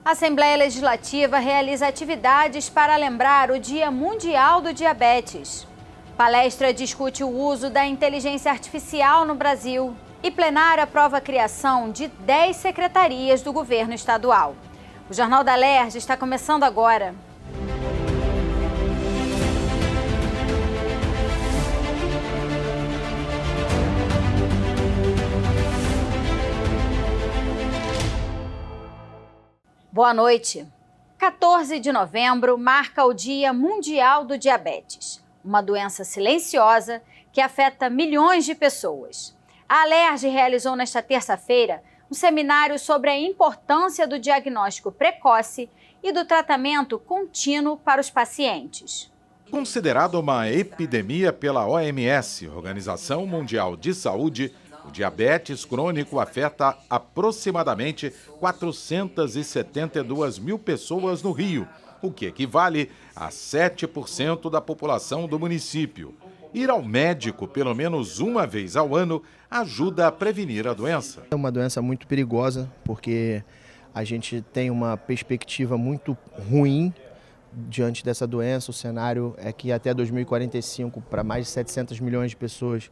A Assembleia Legislativa realiza atividades para lembrar o Dia Mundial do Diabetes. Palestra discute o uso da inteligência artificial no Brasil. E plenária aprova a criação de 10 secretarias do governo estadual. O Jornal da Alerj está começando agora. Boa noite. 14 de novembro marca o Dia Mundial do Diabetes, uma doença silenciosa que afeta milhões de pessoas. A Alerj realizou nesta terça-feira um seminário sobre a importância do diagnóstico precoce e do tratamento contínuo para os pacientes. Considerado uma epidemia pela OMS, Organização Mundial de Saúde, o diabetes crônico afeta aproximadamente 472 mil pessoas no Rio, o que equivale a 7% da população do município. Ir ao médico pelo menos uma vez ao ano ajuda a prevenir a doença. É uma doença muito perigosa, porque a gente tem uma perspectiva muito ruim diante dessa doença. O cenário é que até 2045, para mais de 700 milhões de pessoas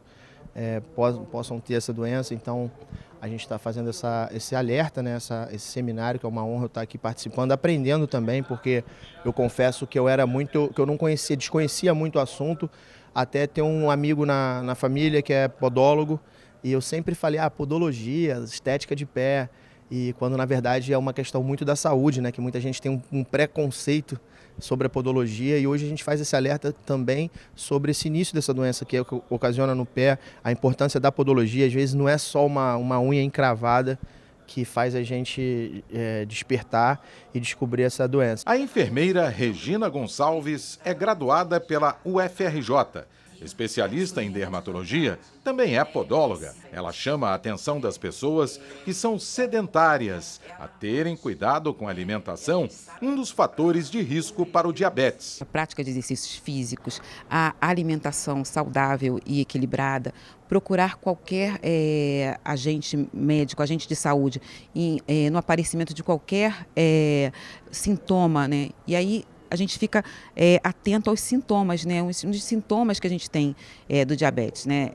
possam ter essa doença. Então a gente está fazendo esse alerta, né, esse seminário, que é uma honra eu estar aqui participando, aprendendo também, porque eu confesso que eu não conhecia, desconhecia muito o assunto, até ter um amigo na família que é podólogo, e eu sempre falei, podologia, estética de pé, e quando na verdade é uma questão muito da saúde, né, que muita gente tem um preconceito sobre a podologia, e hoje a gente faz esse alerta também sobre esse início dessa doença que ocasiona no pé, a importância da podologia. Às vezes não é só uma unha encravada que faz a gente despertar e descobrir essa doença. A enfermeira Regina Gonçalves é graduada pela UFRJ. Especialista em dermatologia, também é podóloga. Ela chama a atenção das pessoas que são sedentárias a terem cuidado com a alimentação, um dos fatores de risco para o diabetes. A prática de exercícios físicos, a alimentação saudável e equilibrada, procurar qualquer agente médico, agente de saúde, no aparecimento de qualquer sintoma, né? E aí a gente fica atento aos sintomas, né? Um dos sintomas que a gente tem do diabetes, né?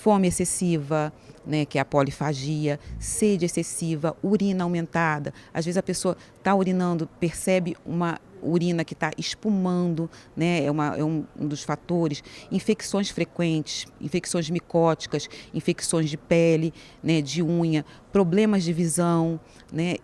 Fome excessiva, né? Que é a polifagia, sede excessiva, urina aumentada. Às vezes a pessoa está urinando, percebe uma urina que está espumando, né? É um dos fatores. Infecções frequentes, infecções micóticas, infecções de pele, né? De unha, problemas de visão, né?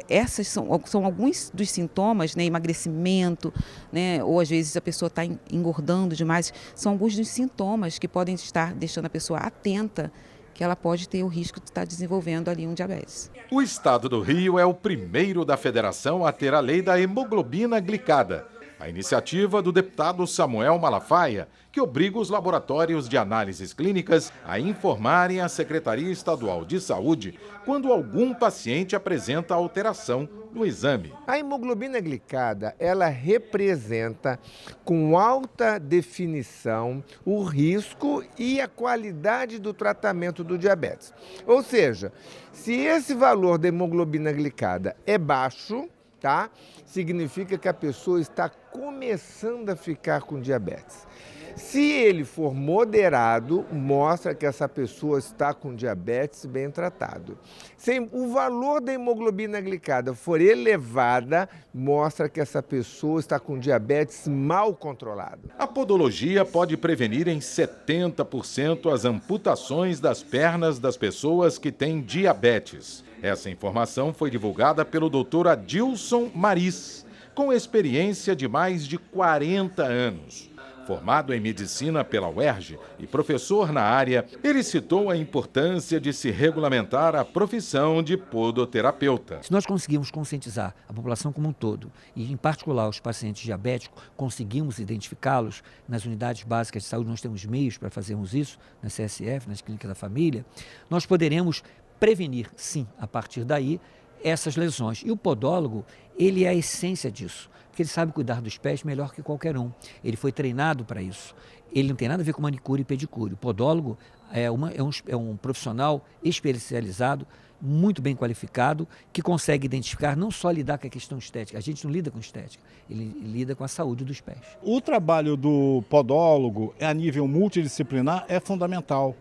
Essas são alguns dos sintomas, né? Emagrecimento, né? Ou às vezes a pessoa está engordando demais. São alguns dos sintomas que podem estar deixando a pessoa atenta que ela pode ter o risco de estar desenvolvendo ali um diabetes. O estado do Rio é o primeiro da federação a ter a lei da hemoglobina glicada. A iniciativa do deputado Samuel Malafaia, que obriga os laboratórios de análises clínicas a informarem a Secretaria Estadual de Saúde quando algum paciente apresenta alteração no exame. A hemoglobina glicada, ela representa com alta definição o risco e a qualidade do tratamento do diabetes. Ou seja, se esse valor da hemoglobina glicada é baixo, tá? Significa que a pessoa está começando a ficar com diabetes. Se ele for moderado, mostra que essa pessoa está com diabetes bem tratado. Se o valor da hemoglobina glicada for elevada, mostra que essa pessoa está com diabetes mal controlado. A podologia pode prevenir em 70% as amputações das pernas das pessoas que têm diabetes. Essa informação foi divulgada pelo Dr. Adilson Maris, com experiência de mais de 40 anos. Formado em medicina pela UERJ e professor na área, ele citou a importância de se regulamentar a profissão de podoterapeuta. Se nós conseguimos conscientizar a população como um todo, e em particular os pacientes diabéticos, conseguimos identificá-los nas unidades básicas de saúde, nós temos meios para fazermos isso, na CSF, nas clínicas da família, nós poderemos prevenir, sim, a partir daí, essas lesões. E o podólogo, ele é a essência disso, porque ele sabe cuidar dos pés melhor que qualquer um. Ele foi treinado para isso. Ele não tem nada a ver com manicure e pedicure. O podólogo é um profissional especializado muito bem qualificado, que consegue identificar, não só lidar com a questão estética, a gente não lida com estética, ele lida com a saúde dos pés. O trabalho do podólogo a nível multidisciplinar é fundamental,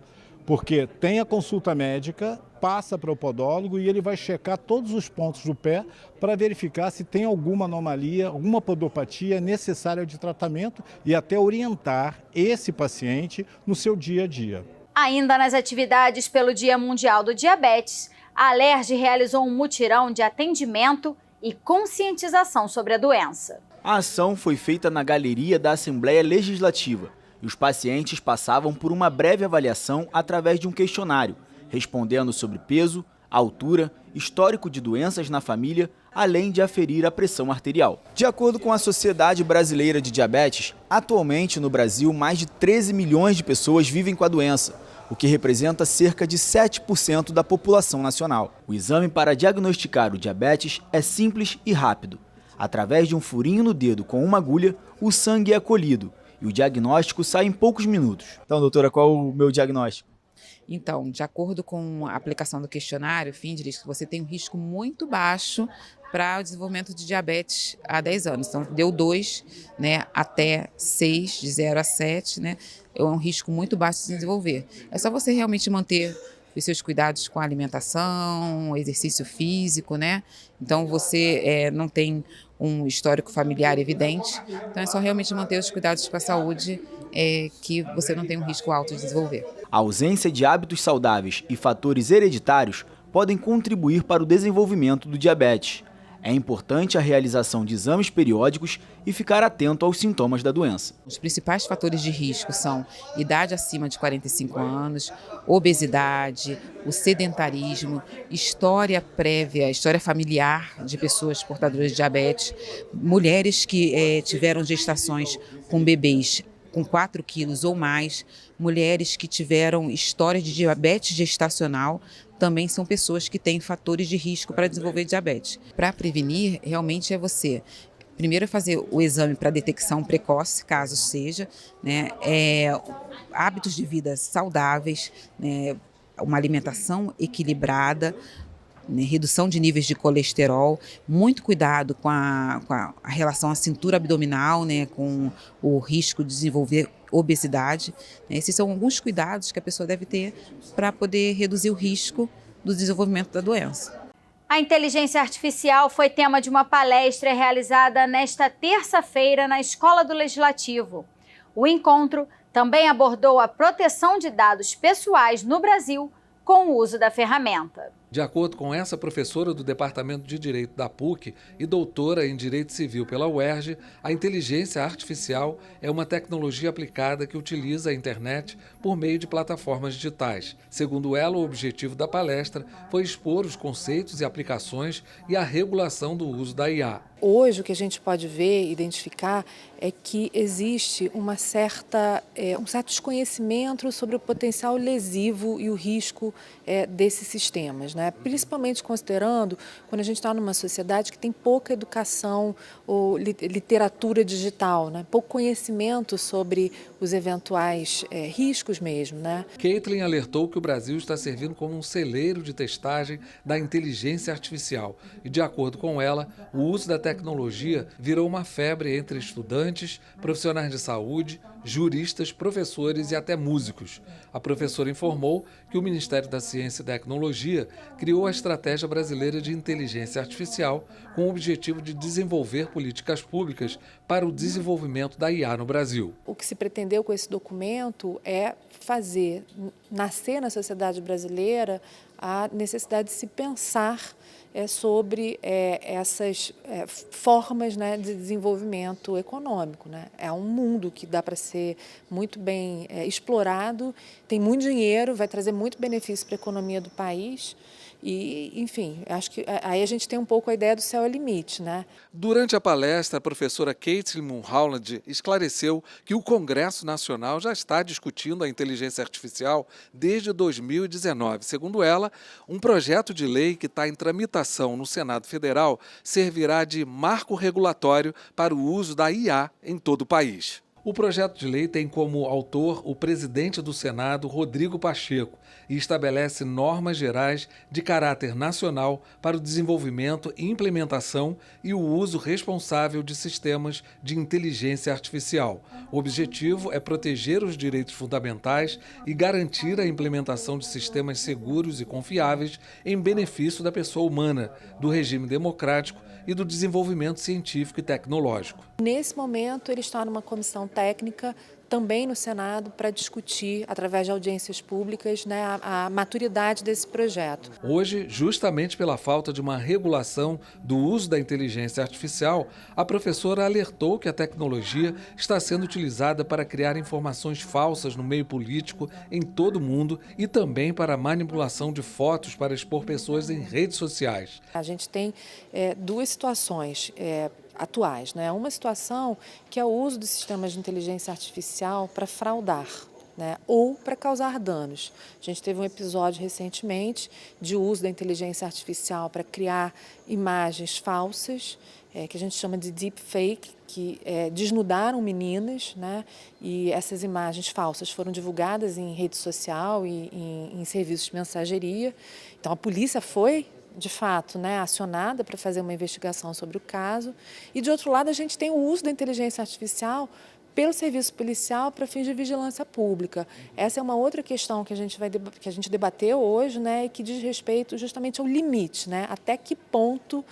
porque tem a consulta médica, passa para o podólogo e ele vai checar todos os pontos do pé para verificar se tem alguma anomalia, alguma podopatia necessária de tratamento e até orientar esse paciente no seu dia a dia. Ainda nas atividades pelo Dia Mundial do Diabetes, a Alerj realizou um mutirão de atendimento e conscientização sobre a doença. A ação foi feita na galeria da Assembleia Legislativa e os pacientes passavam por uma breve avaliação através de um questionário, respondendo sobre peso, altura, histórico de doenças na família, além de aferir a pressão arterial. De acordo com a Sociedade Brasileira de Diabetes, atualmente no Brasil mais de 13 milhões de pessoas vivem com a doença, o que representa cerca de 7% da população nacional. O exame para diagnosticar o diabetes é simples e rápido. Através de um furinho no dedo com uma agulha, o sangue é colhido e o diagnóstico sai em poucos minutos. Então, doutora, qual o meu diagnóstico? Então, de acordo com a aplicação do questionário Findley, você tem um risco muito baixo para o desenvolvimento de diabetes há 10 anos. Então, deu 2, né, até 6, de 0 a 7, né, é um risco muito baixo de se desenvolver. É só você realmente manter os seus cuidados com a alimentação, exercício físico, né? Então, você não tem um histórico familiar evidente, então é só realmente manter os cuidados com a saúde que você não tem um risco alto de desenvolver. A ausência de hábitos saudáveis e fatores hereditários podem contribuir para o desenvolvimento do diabetes. É importante a realização de exames periódicos e ficar atento aos sintomas da doença. Os principais fatores de risco são idade acima de 45 anos, obesidade, o sedentarismo, história prévia, história familiar de pessoas portadoras de diabetes, mulheres que tiveram gestações com bebês com 4 quilos ou mais, mulheres que tiveram história de diabetes gestacional, também são pessoas que têm fatores de risco para desenvolver diabetes. Para prevenir, realmente é você, primeiro, fazer o exame para detecção precoce, caso seja, né, hábitos de vida saudáveis, né, uma alimentação equilibrada, né, redução de níveis de colesterol, muito cuidado com a relação à cintura abdominal, né, com o risco de desenvolver obesidade. Esses são alguns cuidados que a pessoa deve ter para poder reduzir o risco do desenvolvimento da doença. A inteligência artificial foi tema de uma palestra realizada nesta terça-feira na Escola do Legislativo. O encontro também abordou a proteção de dados pessoais no Brasil com o uso da ferramenta. De acordo com essa professora do Departamento de Direito da PUC e doutora em Direito Civil pela UERJ, a inteligência artificial é uma tecnologia aplicada que utiliza a internet por meio de plataformas digitais. Segundo ela, o objetivo da palestra foi expor os conceitos e aplicações e a regulação do uso da IA. Hoje, o que a gente pode ver e identificar é que existe um certo desconhecimento sobre o potencial lesivo e o risco desses sistemas, né? Principalmente considerando quando a gente está numa sociedade que tem pouca educação ou literatura digital, né? Pouco conhecimento sobre os eventuais riscos mesmo, né? Caitlin alertou que o Brasil está servindo como um celeiro de testagem da inteligência artificial e, de acordo com ela, o uso da tecnologia virou uma febre entre estudantes, profissionais de saúde, juristas, professores e até músicos. A professora informou que o Ministério da Ciência e Tecnologia criou a Estratégia Brasileira de Inteligência Artificial com o objetivo de desenvolver políticas públicas para o desenvolvimento da IA no Brasil. O que se pretendeu com esse documento é fazer nascer na sociedade brasileira a necessidade de se pensar sobre essas formas, né, de desenvolvimento econômico, né? É um mundo que dá para ser muito bem explorado, tem muito dinheiro, vai trazer muito benefício para a economia do país. E, enfim, acho que aí a gente tem um pouco a ideia do céu é limite, né? Durante a palestra, a professora Caitlin Mulholland esclareceu que o Congresso Nacional já está discutindo a inteligência artificial desde 2019. Segundo ela, um projeto de lei que está em tramitação no Senado Federal servirá de marco regulatório para o uso da IA em todo o país. O projeto de lei tem como autor o presidente do Senado, Rodrigo Pacheco, e estabelece normas gerais de caráter nacional para o desenvolvimento, implementação e o uso responsável de sistemas de inteligência artificial. O objetivo é proteger os direitos fundamentais e garantir a implementação de sistemas seguros e confiáveis em benefício da pessoa humana, do regime democrático e do desenvolvimento científico e tecnológico. Nesse momento, ele está numa comissão técnica, também no Senado, para discutir, através de audiências públicas, a maturidade desse projeto. Hoje, justamente pela falta de uma regulação do uso da inteligência artificial, a professora alertou que a tecnologia está sendo utilizada para criar informações falsas no meio político em todo o mundo e também para a manipulação de fotos para expor pessoas em redes sociais. A gente tem duas situações atuais, né? Uma situação que é o uso de sistemas de inteligência artificial para fraudar, né? Ou para causar danos. A gente teve um episódio recentemente de uso da inteligência artificial para criar imagens falsas, que a gente chama de deepfake, que desnudaram meninas, né? E essas imagens falsas foram divulgadas em rede social e em serviços de mensageria. Então a polícia foi, de fato, acionada para fazer uma investigação sobre o caso. E, de outro lado, a gente tem o uso da inteligência artificial pelo serviço policial para fins de vigilância pública. Essa é uma outra questão que a gente debateu hoje, e que diz respeito justamente ao limite, até que ponto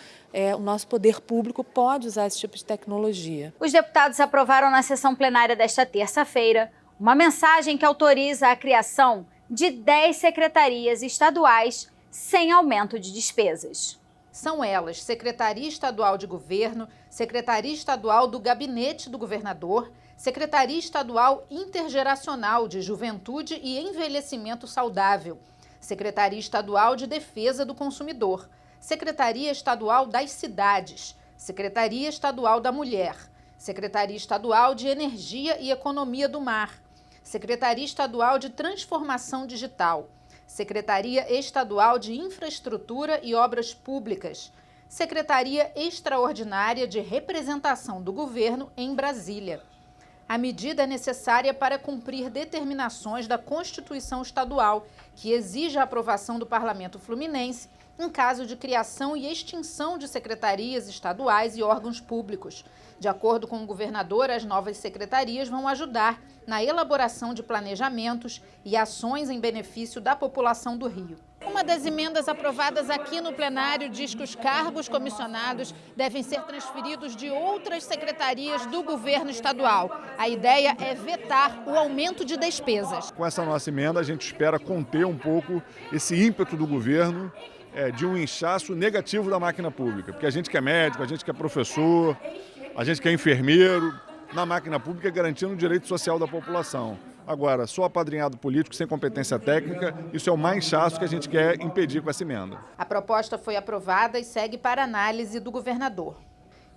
o nosso poder público pode usar esse tipo de tecnologia. Os deputados aprovaram na sessão plenária desta terça-feira uma mensagem que autoriza a criação de 10 secretarias estaduais sem aumento de despesas. São elas Secretaria Estadual de Governo, Secretaria Estadual do Gabinete do Governador, Secretaria Estadual Intergeracional de Juventude e Envelhecimento Saudável, Secretaria Estadual de Defesa do Consumidor, Secretaria Estadual das Cidades, Secretaria Estadual da Mulher, Secretaria Estadual de Energia e Economia do Mar, Secretaria Estadual de Transformação Digital, Secretaria Estadual de Infraestrutura e Obras Públicas, Secretaria Extraordinária de Representação do Governo em Brasília. A medida é necessária para cumprir determinações da Constituição Estadual, que exige a aprovação do Parlamento Fluminense em caso de criação e extinção de secretarias estaduais e órgãos públicos. De acordo com o governador, as novas secretarias vão ajudar na elaboração de planejamentos e ações em benefício da população do Rio. Uma das emendas aprovadas aqui no plenário diz que os cargos comissionados devem ser transferidos de outras secretarias do governo estadual. A ideia é vetar o aumento de despesas. Com essa nossa emenda, a gente espera conter um pouco esse ímpeto do governo de um inchaço negativo da máquina pública. Porque a gente que é médico, a gente que é professor, a gente que é enfermeiro, na máquina pública garantindo o direito social da população. Agora, só apadrinhado político sem competência técnica, isso é o mais chato que a gente quer impedir com essa emenda. A proposta foi aprovada e segue para análise do governador.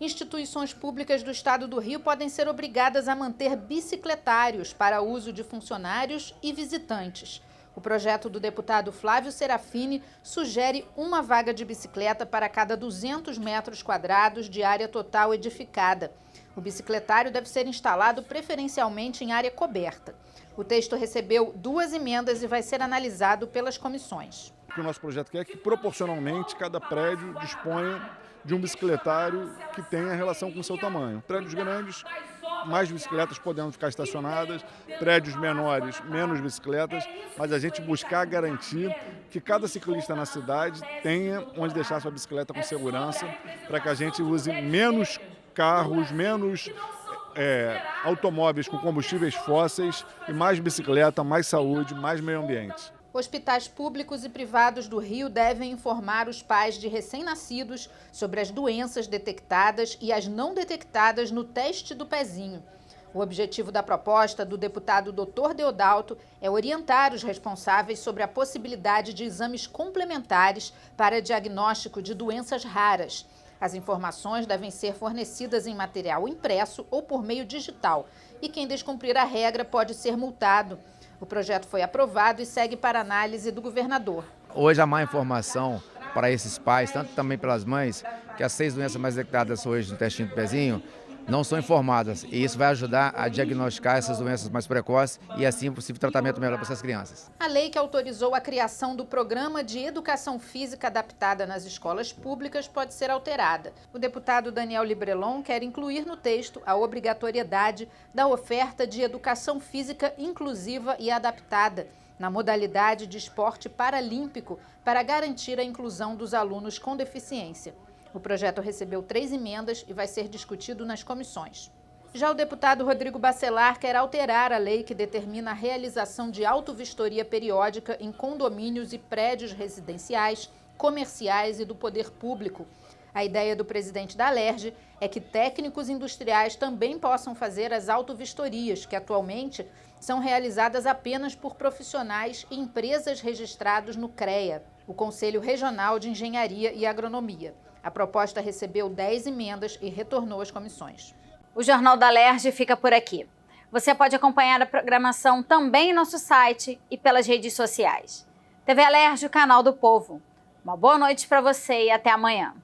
Instituições públicas do Estado do Rio podem ser obrigadas a manter bicicletários para uso de funcionários e visitantes. O projeto do deputado Flávio Serafini sugere uma vaga de bicicleta para cada 200 metros quadrados de área total edificada. O bicicletário deve ser instalado preferencialmente em área coberta. O texto recebeu 2 emendas e vai ser analisado pelas comissões. O que o nosso projeto quer é que, proporcionalmente, cada prédio disponha de um bicicletário que tenha relação com o seu tamanho. Prédios grandes, mais bicicletas podendo ficar estacionadas, prédios menores, menos bicicletas, mas a gente buscar garantir que cada ciclista na cidade tenha onde deixar sua bicicleta com segurança, para que a gente use menos carros, menos automóveis com combustíveis fósseis e mais bicicleta, mais saúde, mais meio ambiente. Hospitais públicos e privados do Rio devem informar os pais de recém-nascidos sobre as doenças detectadas e as não detectadas no teste do pezinho. O objetivo da proposta do deputado Dr. Deodalto é orientar os responsáveis sobre a possibilidade de exames complementares para diagnóstico de doenças raras. As informações devem ser fornecidas em material impresso ou por meio digital, e quem descumprir a regra pode ser multado. O projeto foi aprovado e segue para análise do governador. Hoje a má informação para esses pais, tanto também pelas mães, que as 6 doenças mais detectadas hoje no testinho do pezinho, não são informadas. E isso vai ajudar a diagnosticar essas doenças mais precoces e assim possível tratamento melhor para essas crianças. A lei que autorizou a criação do Programa de Educação Física Adaptada nas escolas públicas pode ser alterada. O deputado Daniel Librelon quer incluir no texto a obrigatoriedade da oferta de educação física inclusiva e adaptada na modalidade de esporte paralímpico para garantir a inclusão dos alunos com deficiência. O projeto recebeu 3 emendas e vai ser discutido nas comissões. Já o deputado Rodrigo Bacelar quer alterar a lei que determina a realização de autovistoria periódica em condomínios e prédios residenciais, comerciais e do poder público. A ideia do presidente da Alerj é que técnicos industriais também possam fazer as autovistorias, que atualmente são realizadas apenas por profissionais e empresas registrados no CREA, o Conselho Regional de Engenharia e Agronomia. A proposta recebeu 10 emendas e retornou às comissões. O Jornal da Alerj fica por aqui. Você pode acompanhar a programação também em nosso site e pelas redes sociais. TV Alerj, o canal do povo. Uma boa noite para você e até amanhã.